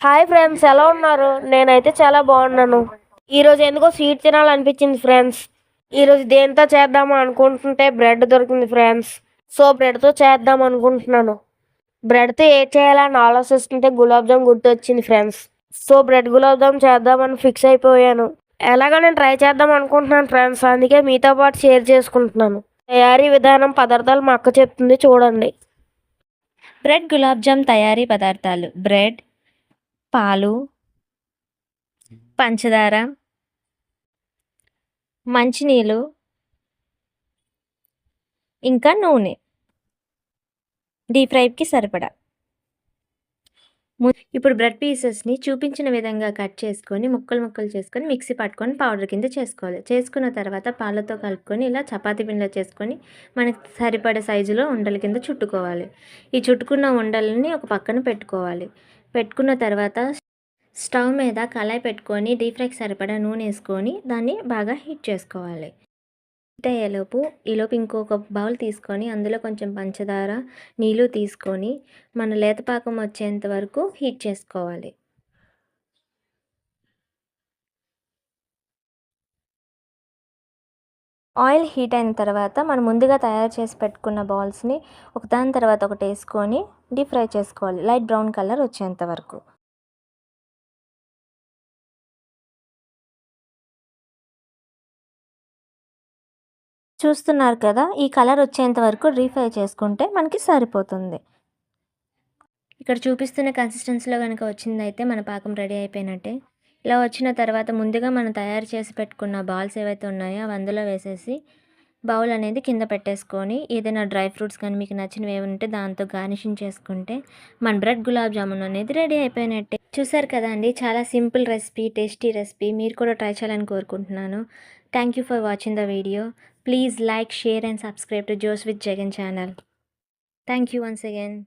Hi friends, ఎలా ఉన్నారు? నేనైతే చాలా బాగున్నాను. ఈరోజు ఎందుకో స్వీట్ తినాలనిపించింది ఫ్రెండ్స్. ఈరోజు దేంతో చేద్దామో అనుకుంటుంటే బ్రెడ్ దొరికింది ఫ్రెండ్స్. సో బ్రెడ్తో చేద్దాం అనుకుంటున్నాను. బ్రెడ్తో ఏం చేయాలని ఆలోచిస్తుంటే గులాబ్ జామ్ గుర్తొచ్చింది friends. So bread gulab jam చేద్దామని ఫిక్స్ అయిపోయాను. ఎలాగో నేను ట్రై చేద్దాం అనుకుంటున్నాను ఫ్రెండ్స్, అందుకే మీతో పాటు షేర్ చేసుకుంటున్నాను. తయారీ విధానం, పదార్థాలు మా అక్క చెప్తుంది, చూడండి. బ్రెడ్ గులాబ్ జామ్ తయారీ పదార్థాలు: బ్రెడ్, పాలు, పంచదార, మంచినీళ్ళు, ఇంకా నూనె. డీప్ ఫ్రైకి సరిపడా. ఇప్పుడు బ్రెడ్ పీసెస్ని చూపించిన విధంగా కట్ చేసుకొని ముక్కలు చేసుకొని మిక్సీ పట్టుకొని పౌడర్ కింద చేసుకోవాలి. చేసుకున్న తర్వాత పాలతో కలుపుకొని ఇలా చపాతీ పిండిలో చేసుకొని మనకి సరిపడే సైజులో ఉండల కింద చుట్టుకోవాలి. ఈ చుట్టుకున్న ఉండలని ఒక పక్కన పెట్టుకోవాలి. పెట్టుకున్న తర్వాత స్టవ్ మీద కళాయి పెట్టుకొని డీప్ ఫ్రైకి సరిపడా నూనె వేసుకొని దాన్ని బాగా హీట్ చేసుకోవాలి. హీట్ ఈలోపు ఇంకొక బౌల్ తీసుకొని అందులో కొంచెం పంచదార, నీళ్ళు తీసుకొని మన లేతపాకం వచ్చేంత వరకు హీట్ చేసుకోవాలి. ఆయిల్ హీట్ అయిన తర్వాత మనం ముందుగా తయారు చేసి పెట్టుకున్న బాల్స్ని ఒకదాని తర్వాత ఒకటి వేసుకొని డీప్ ఫ్రై చేసుకోవాలి, లైట్ బ్రౌన్ కలర్ వచ్చేంత వరకు. చూస్తున్నారు కదా, ఈ కలర్ వచ్చేంత వరకు డీప్ ఫ్రై చేసుకుంటే మనకి సరిపోతుంది. ఇక్కడ చూపిస్తున్న కన్సిస్టెన్సీలో కనుక వచ్చిందైతే మన పాకం రెడీ అయిపోయినట్టే. ఇలా వచ్చిన తర్వాత ముందుగా మనం తయారు చేసి పెట్టుకున్న బాల్స్ ఏవైతే ఉన్నాయో అవి అందులో వేసేసి బౌల్ అనేది కింద పెట్టేసుకొని ఏదైనా డ్రై ఫ్రూట్స్ కానీ మీకు నచ్చినవి ఏమి ఉంటే దాంతో గార్నిషింగ్ చేసుకుంటే మన బ్రెడ్ గులాబ్ జామున్ అనేది రెడీ అయిపోయినట్టే. చూసారు కదా అండి, చాలా సింపుల్ రెసిపీ, టేస్టీ రెసిపీ. మీరు కూడా ట్రై చేయాలని కోరుకుంటున్నాను. Thank you for watching the video. Please like, share and subscribe to Jos with Jagan channel. Thank you once again.